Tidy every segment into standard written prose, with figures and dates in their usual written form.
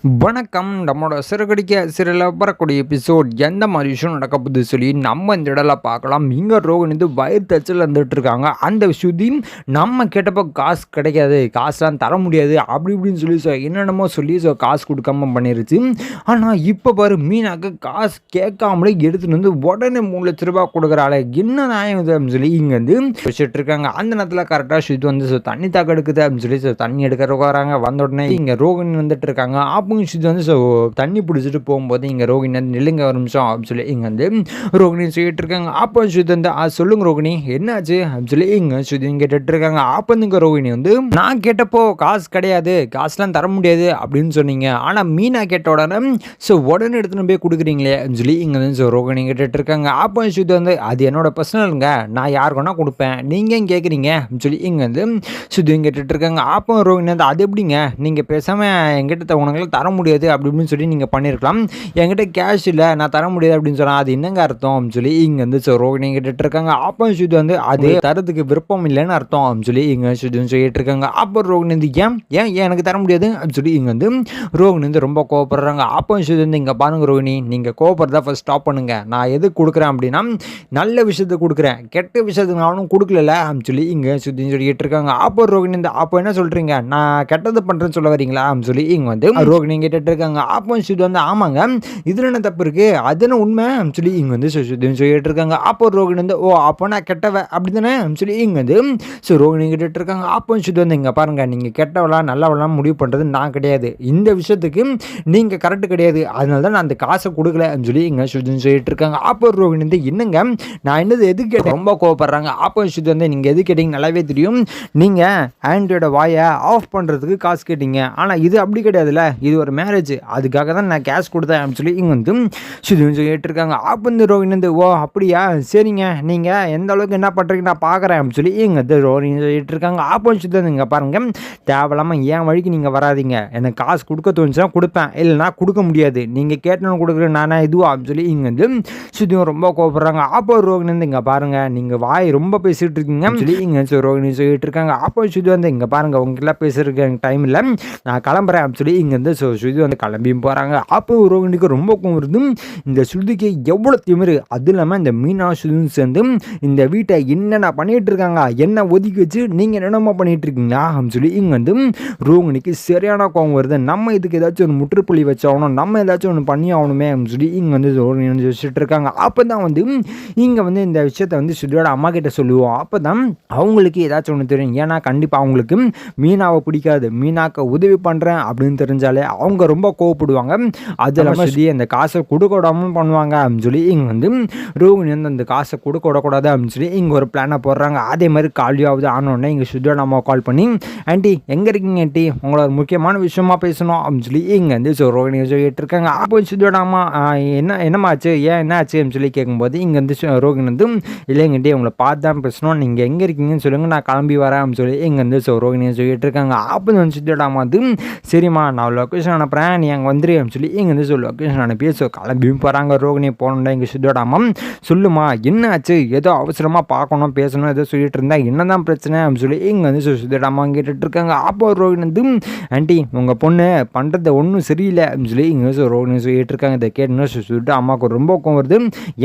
வணக்கம். நம்மளோட சிறுகடிக்க சிறையில் வரக்கூடிய எபிசோட் எந்த மாதிரி விஷயம் நடக்க போகுது சொல்லி நம்ம இந்த இடத்துல பார்க்கலாம். இங்கே ரோகன் வந்து வயிறு தச்சல் வந்துட்டு இருக்காங்க. அந்த விஷயத்தி நம்ம கேட்டப்போ காசு கிடைக்காது, காசுலாம் தர முடியாது அப்படி இப்படின்னு சொல்லி என்னென்னமோ சொல்லி காசு கொடுக்காம பண்ணிருச்சு. ஆனால் இப்போ பாரு, மீனாக்கு காசு கேட்காமலே எடுத்துகிட்டு வந்து உடனே 3 லட்ச ரூபா கொடுக்குறாள். என்ன நியாயம் இது அப்படின்னு சொல்லி இங்கே வந்து வச்சுட்டு இருக்காங்க. அந்த நேரத்தில் கரெக்டாக ஷித் வந்து தண்ணி தாக்க எடுக்குது அப்படின்னு சொல்லி தண்ணி எடுக்கிறதுக்கு வராங்க. வந்த உடனே இங்கே ரோகன் வந்துட்டு இருக்காங்க. அப்போ இது வந்து தண்ணி பிடிச்சிட்டு போகும்போது இங்கே ரோகிணி வந்து நில்லுங்க ஒரு நிமிஷம் அப்படின்னு சொல்லி இங்கே வந்து ரோகிணி சொல்லிட்டு இருக்காங்க. அப்போ ஸ்ருதி வந்து சொல்லுங்க ரோகிணி என்னாச்சு அப்படின்னு சொல்லி இங்கே ஸ்ருதி கேட்டுட்டு இருக்காங்க. அப்போ இங்கே ரோகிணி வந்து நான் கேட்டப்போ காசு கிடையாது, காசுலாம் தர முடியாது அப்படின்னு சொன்னீங்க. ஆனால் மீனா கேட்ட உடனே உடனே எடுத்துன்னு போய் கொடுக்குறீங்களே அப்படின்னு சொல்லி இங்கே வந்து ரோகிணி கேட்டுட்டு இருக்காங்க. அப்போ ஸ்ருதி வந்து அது என்னோட பர்சனலுங்க, நான் யாருக்குன்னா கொடுப்பேன், நீங்கள் ஏன் கேட்குறீங்க அப்படின்னு சொல்லி இங்கே வந்து ஸ்ருதி கேட்டுட்டு இருக்காங்க. அப்போ ரோகிணி வந்து அது எப்படிங்க, நீங்கள் பேசாமல் என்கிட்ட உனங்களை தர முடியாது அப்படி இப்படின்னு சொல்லி நீங்கள் பண்ணியிருக்கலாம், என்கிட்ட கேஷ் இல்லை நான் தர முடியாது அப்படின்னு சொன்னால் அது என்னங்க அர்த்தம் அப்படின்னு சொல்லி இங்கே வந்து ரோகிணி கேட்டுட்டு இருக்காங்க. அப்போ ஸ்ருதி வந்து அது தரத்துக்கு விருப்பம் இல்லைன்னு அர்த்தம் அப்படின்னு சொல்லி இங்கே ஸ்ருதி சொல்லிட்டு இருக்காங்க. அப்போ ரோகிணி வந்து ஏன் ஏன் எனக்கு தர முடியாது அப்படின்னு சொல்லி இங்கே வந்து ரோகிணி வந்து ரொம்ப கோவப்படுறாங்க. அப்போ ஸ்ருதி வந்து இங்கே பாருங்க ரோகிணி, நீங்கள் கோவப்படுறதா ஃபர்ஸ்ட் ஸ்டாப் பண்ணுங்க. நான் எது கொடுக்குறேன் அப்படின்னா நல்ல விஷயத்தை கொடுக்குறேன், கெட்ட விஷயத்துக்கு நானும் கொடுக்கல அப்படின்னு சொல்லி இங்கே ஸ்ருதி சொல்லிட்டு இருக்காங்க. அப்போ ரோகிணி வந்து அப்போ என்ன சொல்கிறீங்க, நான் கெட்டது பண்ணுறேன்னு சொல்ல வரீங்களா அப்படின்னு சொல்லி இங்கே வந்து ரோகிணி கேட்டுட்டு இருக்காங்க. அப்போ ஸ்ருதி வந்து ஆமாங்க, இதுல என்ன தப்பு இருக்கு, அதுன்னு உண்மை சொல்லி இங்க வந்து சொல்லிட்டு இருக்காங்க. அப்போ ரோகிணி வந்து ஓ அப்போ நான் கெட்டவ அப்படித்தானே சொல்லி இங்க வந்து ரோகிணி கேட்டுட்டு இருக்காங்க. அப்போ ஸ்ருதி வந்து இங்க பாருங்க, நீங்க கெட்டவளா நல்லவளாம் முடிவு பண்றது நான் கிடையாது, இந்த விஷயத்துக்கு நீங்க கரெக்ட் கிடையாது, அதனால தான் நான் அந்த காசை கொடுக்கல சொல்லி இங்க ஸ்ருதி சொல்லிட்டு இருக்காங்க. அப்போ ரோகிணி வந்து என்னங்க நான் என்னது எது கேட்டேன், ரொம்ப கோவப்படுறாங்க. அப்போ ஸ்ருதி வந்து நீங்க எது கேட்டீங்க நல்லாவே தெரியும், நீங்க ஆண்ட்ராய்டோட வாயை ஆஃப் பண்றதுக்கு காசு கேட்டீங்க, ஆனா இது அப்படி கிடையாதுல்ல, இது ஒரு மேரேஜ், அதுக்காக தான் நான் கேஷ் கொடுத்தேன் அப்படின்னு சொல்லி இங்கே வந்து ஸ்ருதி சொல்லிட்டு இருக்காங்க. அப்போ இந்த ரோகிணி வந்து ஓ அப்படியா சரிங்க, நீங்கள் எந்த அளவுக்கு என்ன பண்ணுறீங்க நான் பார்க்குறேன் அப்படின்னு சொல்லி இங்கே வந்து ரோகிணி சொல்லிட்டு இருக்காங்க. அப்போ ஸ்ருதி வந்து இங்கே பாருங்கள், தேவையில்லாமல் என் வழிக்கு நீங்கள் வராதிங்க, எனக்கு காசு கொடுக்க தோணுச்சுன்னா கொடுப்பேன், இல்லைனா கொடுக்க முடியாது, நீங்கள் கேட்டணும் கொடுக்குறேன் நானே இதுவா அப்படின்னு சொல்லி இங்கே வந்து ஸ்ருதியும் ரொம்ப கோவப்படுறாங்க. அப்போ ரோகிணி வந்து இங்கே பாருங்கள், நீங்கள் வாய் ரொம்ப பேசிகிட்டு இருக்கீங்க சொல்லி இங்கே ரோகிணி சொல்லிட்டு இருக்காங்க. அப்போ ஸ்ருதி வந்து இங்கே பாருங்கள், உங்களாம் பேசுறதுக்கு எனக்கு டைம் இல்லை, நான் கிளம்புறேன் அப்படின்னு சொல்லி இங்கே வந்து ஸ்ருதி வந்து கிளம்பியும் போகிறாங்க. அப்போ ரோகிணிக்கு ரொம்ப கோவம் வருது, இந்த ஸ்ருதிக்கு எவ்வளோ திமிரு, அது இல்லாமல் இந்த மீனா ஸ்ருதியும் சேர்ந்து இந்த வீட்டை என்னென்ன பண்ணிகிட்டு இருக்காங்க, என்ன ஒதுக்கி வச்சு நீங்கள் என்னென்னமா பண்ணிகிட்டு இருக்கீங்களா அப்படின்னு சொல்லி இங்கே வந்து ரோகிணிக்கு சரியான கோவம் வருது. நம்ம இதுக்கு ஏதாச்சும் ஒரு முற்றுப்புள்ளி வச்சாகணும், நம்ம ஏதாச்சும் ஒன்று பண்ணி ஆகணுமே அப்படின்னு சொல்லி இங்கே வந்து ரோகிணி வந்து வச்சுட்டு இருக்காங்க. அப்போ தான் வந்து இங்கே வந்து இந்த விஷயத்தை வந்து ஸ்ருதியோட அம்மா கிட்ட சொல்லுவோம். அப்போ தான் அவங்களுக்கு ஏதாச்சும் ஒன்று தெரியும், ஏன்னா கண்டிப்பாக அவங்களுக்கு மீனாவை பிடிக்காது, மீனாக்க உதவி பண்ணுறேன் அப்படின்னு தெரிஞ்சாலே அவங்க ரொம்ப கோவப்படுவாங்க, அது இல்லாமல் ஸ்ருதி அந்த காசை கொடுக்க விடாமல் பண்ணுவாங்க அப்படின்னு சொல்லி இங்கே வந்து ரோகிணி வந்து அந்த காசை கொடுக்க விடக்கூடாது அப்படின்னு சொல்லி இங்கே ஒரு பிளானை போடுறாங்க. அதே மாதிரி காலியாவது ஆனோடனே இங்கே ஸ்ருதியோட அம்மா கால் பண்ணி ஆண்டி எங்கே இருக்கீங்க ஆண்டி, உங்களை ஒரு முக்கியமான விஷயமா பேசணும் அப்படின்னு சொல்லி இங்கே வந்து ரோகிணி சொல்லிட்டு இருக்காங்க. அப்போ ஸ்ருதியோட அம்மா என்னமாச்சு ஏன் என்ன ஆச்சு அப்படின்னு சொல்லி கேட்கும்போது இங்கே வந்து ரோகிணி வந்து இல்லைங்கண்டி உங்களை பார்த்து தான் பேசணும், நீங்கள் எங்கே இருக்கீங்கன்னு சொல்லுங்கள் நான் கிளம்பி வரேன் அப்படின்னு சொல்லி இங்கே வந்து ரோகிணி சொல்லிட்டு இருக்காங்க. அப்போ வந்து ஸ்ருதியோட அம்மா வந்து சரிம்மா நான் லொக்கேஷன் அனுப்புகிறேன், நீ அங்கே வந்துரு சொல்லி இங்கே வந்து லொக்கேஷன் அனுப்பி கிளம்பியும் போகிறாங்க. ரோகிணி போகணுன்னா இங்கே ஸ்ருதியோட அம்மா சொல்லுமா என்ன ஆச்சு, ஏதோ அவசரமாக பார்க்கணும் பேசணும் ஏதோ சொல்லிட்டு இருந்தா என்ன தான் பிரச்சனை அப்படின்னு சொல்லி இங்கே வந்து ஸ்ருதியோட அம்மா கேட்டுட்டு இருக்காங்க. அப்போ ரோகிணி வந்து ஆண்டி உங்கள் பொண்ணு பண்ணுறது ஒன்றும் சரியில்லை அப்படின்னு சொல்லி இங்கே ரோகிணி சொல்லிட்டு இருக்காங்க. இதை கேட்டுன்னு ஸ்ருதியோட அம்மாவுக்கு ரொம்ப கோவம் வருது,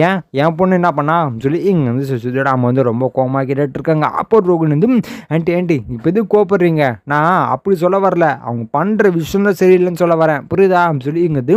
ஏன் என் பொண்ணு என்ன பண்ணா அப்படின்னு சொல்லி இங்கே வந்து ஸ்ருதியோட அம்மா வந்து ரொம்ப கோவமாக கேட்டுட்டு இருக்காங்க. அப்போ ரோகிணி வந்து ஆண்டி இப்போ எது கோவப்படுறீங்க, நான் அப்படி சொல்ல வரல, அவங்க பண்ணுற விஷயம் தான் சரியில்லைன்னு சொல்ல வரேன் புரியுதா அப்படின்னு சொல்லி இங்கே வந்து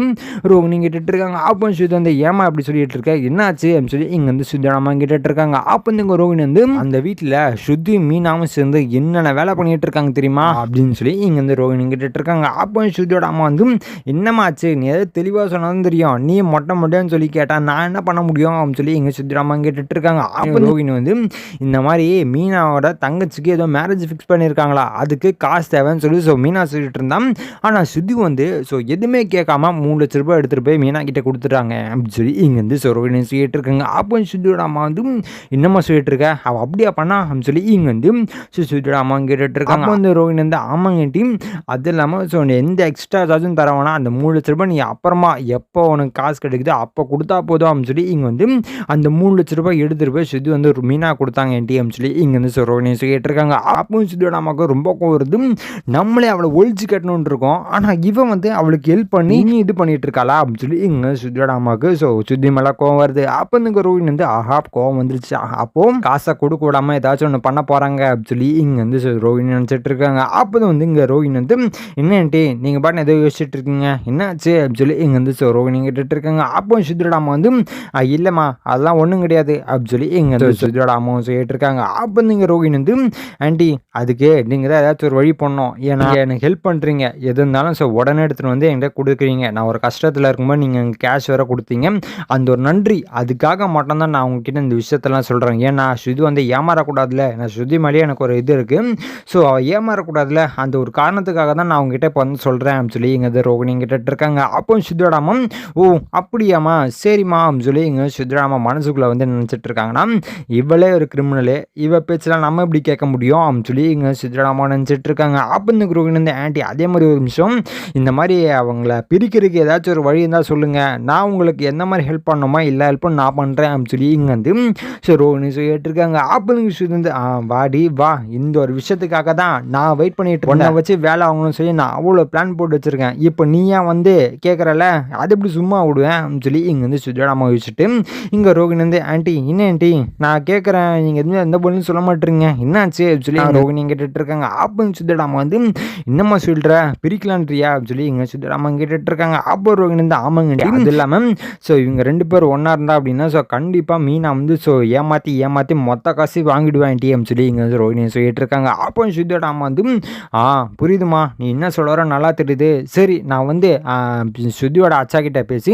ரோகிணி கேட்டுட்டு இருக்காங்க. அப்போ ஸ்ருதி வந்து ஏமா அப்படி சொல்லிட்டு இருக்க என்னாச்சு அப்படின்னு சொல்லி இங்கே வந்து ஸ்ருதியோட அம்மா கேட்டுட்டு இருக்காங்க. அப்போ இங்கே ரோகிணி வந்து அந்த வீட்டில் ஸ்ருதி மீனாவும் சேர்ந்து என்னென்ன வேலை பண்ணிட்டு இருக்காங்க தெரியுமா அப்படின்னு சொல்லி இங்கே வந்து ரோகிணி கேட்டுட்டு இருக்காங்க. அப்போ ஸ்ருதியோட அம்மா வந்து என்னமாச்சு நீ எதாவது தெளிவாக சொன்னாலும் தெரியும், நீ மொட்டை மொட்டைன்னு சொல்லி கேட்டா நான் என்ன பண்ண முடியும் அப்படின்னு சொல்லி இங்கே ஸ்ருதியோட அம்மா கேட்டுட்டு இருக்காங்க. அப்போ ரோகிணி வந்து இந்த மாதிரி மீனாவோட தங்கச்சிக்கு ஏதோ மேரேஜ் ஃபிக்ஸ் பண்ணியிருக்காங்களா, அதுக்கு காசு தேவைன்னு சொல்லி மீனா சொல்லிட்டு இருந்தான். ஆனால் ஸ்ருதி வந்து எதுவுமே கேட்காம 3 லட்ச ரூபாய் எடுத்துகிட்டு போய் மீனா கிட்ட கொடுத்துட்டாங்க அப்படின்னு சொல்லி இங்கே வந்து ரோகிணி சொல்லிட்டு இருக்காங்க. அப்போ ஸ்ருதியோட அம்மா வந்து என்னம்மா சொல்லிட்டு இருக்க, அவள் அப்படியா பண்ணா அப்படின்னு சொல்லி இங்கே வந்து ஸ்ருதியோட அம்மா கேட்டுட்டு இருக்காங்க. அப்போ வந்து ரோகிணி வந்து ஆமாங்க டீம், அது இல்லாமல் எந்த எக்ஸ்ட்ரா சார்ஜும் தரவேனா, அந்த 3 லட்ச ரூபாய் நீ அப்புறமா எப்போ உனக்கு காசு கிடைக்குதோ அப்போ கொடுத்தா போதும் அப்படின்னு சொல்லி இங்கே வந்து அந்த 3 லட்ச ரூபாய் எடுத்துகிட்டு போய் ஸ்ருதி வந்து மீனா கொடுத்தாங்க என்டி அப்படின்னு சொல்லி இங்கே வந்து ரோகிணி சொல்லிட்டு இருக்காங்க. அப்போ ஸ்ருதியோட அம்மாவுக்கு ரொம்ப கோவம் வருது, நம்மளே அவளை ஒழிச்சு கட்டணும்னு இருக்கோம், ஆனால் இவன் வந்து அவளுக்கு ஹெல்ப் பண்ணி நீ இது பண்ணிட்டு இருக்காளா அப்படின்னு சொல்லி இங்கே சுத்தியோட அம்மாவுக்கு ஸோ சுத்தி மேலே கோவம் வருது. அப்போ இங்கே ரோஹிணி வந்து ஆஹா கோவம் வந்துருச்சு. அப்போ காசை கொடுக்க விடாம ஏதாச்சும் ஒன்று பண்ண போறாங்க அப்படின்னு சொல்லி இங்கே வந்து ரோஹிணி நினச்சிட்டு இருக்காங்க. அப்போ வந்து இங்கே ரோஹிணி வந்து என்னன்ட்டு நீங்கள் பாட்டு ஏதோ யோசிச்சுட்டு இருக்கீங்க என்னாச்சு அப்படின்னு சொல்லி இங்கே வந்து ரோஹிணி கேட்டுட்டு இருக்காங்க. அப்போ சுத்தியோட அம்மா வந்து இல்லைம்மா அதெல்லாம் ஒன்றும் கிடையாது அப்படின்னு சொல்லி இங்கே வந்து சுத்தியோட அம்மாவும் சொல்லிட்டு இருக்காங்க. அப்போ நீங்கள் ரோஹிணி வந்து ஆண்டி அதுக்கு நீங்கள் தான் ஏதாச்சும் ஒரு வழி பண்ணோம், ஏன்னா எனக்கு ஹெல்ப் பண்ணுறீங்க எது இருந்தாலும் உடனே எடுத்துகிட்டு வந்து என்கிட்ட கொடுக்குறீங்க. நான் ஒரு கஷ்டத்தில் இருக்கும்போது நீங்கள் கேஷ் வேறு கொடுத்தீங்க, அந்த ஒரு நன்றி அதுக்காக மட்டும்தான் நான் உங்ககிட்ட இந்த விஷயத்தெல்லாம் சொல்கிறேன். ஏன்னா ஸ்ருதி வந்து ஏமாறக்கூடாதுல, நான் ஸ்ருதி மேலேயே எனக்கு ஒரு இது இருக்குது, ஸோ ஏமாறக்கூடாதுல, அந்த ஒரு காரணத்துக்காக தான் நான் உங்ககிட்ட இப்போ வந்து சொல்கிறேன் அப்படின்னு சொல்லி இங்கே ரோகிணி கிட்ட இருக்காங்க. அப்போ ஸ்ருதியோட அம்மா ஓ அப்படியாம்மா சரிம்மா அப்படின்னு சொல்லி இங்கே ஸ்ருதியோட அம்மா மனசுக்குள்ளே வந்து நினச்சிட்டு இருக்காங்கன்னா இவளே ஒரு கிரிமினலு, இவ பேச்செல்லாம் நம்ம எப்படி கேட்க முடியும் அப்படின்னு சொல்லி இங்கே ஸ்ருதியோட அம்மா நினச்சிட்டு இருக்காங்க. அப்போ இந்த ரோகிணி வந்து ஆண்டி அதே மாதிரி ஒரு நிமிஷம் இந்த மாதிரி அவங்கள பிரிக்கிறதுக்கு ஏதாச்சும் ஒரு வழி இருந்தால் சொல்லுங்கள், நான் உங்களுக்கு எந்த மாதிரி ஹெல்ப் பண்ணணுமா இல்லை ஹெல்ப் பண்ண நான் பண்ணுறேன் அப்படின்னு சொல்லி இங்கே வந்து ரோஹிணி சொல்லிட்டுருக்காங்க. அப்போ நீங்கள் வந்து வாடி வா, இந்த ஒரு விஷயத்துக்காக தான் நான் வெயிட் பண்ணிட்டு ஒன்றை வச்சு வேலை ஆகணும்னு சொல்லி நான் அவ்வளோ பிளான் போட்டு வச்சுருக்கேன், இப்போ நீயா வந்து கேட்குறல அது எப்படி சும்மா விடுவேன் அப்படின்னு சொல்லி இங்கே வந்து சுஜாடாமா வச்சுட்டு இங்கே ரோஹிணி வந்து ஆண்டி என்ன ஆண்டி நான் கேட்குறேன் நீங்கள் எதுவுமே எந்த பொருளும் சொல்ல மாட்டேறீங்க என்னாச்சு அப்படின்னு சொல்லி ரோஹிணி கேட்டுட்டு இருக்காங்க. அப்போ சுஜாடாமா வந்து என்னம்மா சொல்கிற பிரிக்கலான்றியா அப்படின்னு சொல்லி இங்கே சுஜாடாமா கேட்டுட்டு இருக்காங்க. அப்போ ரோஹிணி வந்து ஆமாங்க அது இல்லாமல் இவங்க ரெண்டு பேர் ஒன்றா இருந்தா அப்படின்னா கண்டிப்பாக மீனா வந்து ஏமாற்றி மொத்த காசு வாங்கிடுவேன் அப்படின்னு சொல்லி இங்கே வந்து ரோஹிணி சொல்லிட்டு இருக்காங்க. அப்போ சுஜாடாமா வந்து புரியுதுமா நீ என்ன சொல்கிற நல்லா தெரியுது, சரி நான் வந்து ஸ்ருதியோட அச்சா கிட்ட பேசி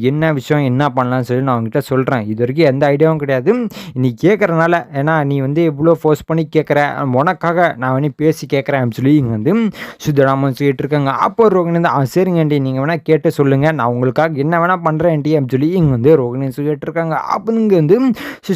என்ன விஷயம் என்ன பண்ணலாம்னு சொல்லி நான் அவங்ககிட்ட சொல்கிறேன், இது வரைக்கும் எந்த ஐடியாவும் கிடையாது, நீ கேட்குறனால ஏன்னா நீ வந்து இவ்வளோ ஃபோர்ஸ் பண்ணி கேட்குற, உனக்காக நான் வந்து பேசி கேட்குறேன் அப்படின்னு சொல்லி இங்கே வந்து சுத்தராமன் சொல்லிட்டு இருக்காங்க. அப்போ ரோகிணி வந்து சரிங்க ஆண்டி நீங்கள் வேணால் கேட்டு சொல்லுங்கள், நான் உங்களுக்காக என்ன வேணால் பண்ணுறேன் ஆண்டி அப்படின்னு சொல்லி இங்கே வந்து ரோகிணி சொல்லிட்டு இருக்காங்க. அப்போ இங்கே வந்து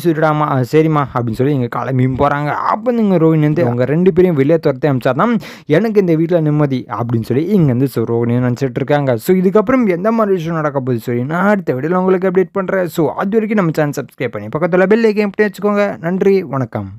சுடாமா சரிம்மா அப்படின்னு சொல்லி இங்கே கிளம்பியும் போகிறாங்க. அப்போ நீங்கள் ரோகிணி வந்து அவங்க ரெண்டு பேரையும் வெளியே துரத்தி அமிச்சா தான் எனக்கு இந்த வீட்டில் நிம்மதி அப்படின்னு சொல்லி இங்கே வந்து ரோகிணி நினச்சிட்டு இருக்காங்க. இதுக்கப்புறம் எந்த மாதிரி விஷயம் நடக்க போகுது சொல்லி நான் அடுத்த வீடியோவில் உங்களுக்கு அப்டேட் பண்ணுறேன். அது வரைக்கும் நம்ம சேனல் சப்ஸ்கிரைப் பண்ணி பக்கத்தில் பெல் ஐக்கன் எப்படி வச்சுக்கோங்க. நன்றி, வணக்கம்.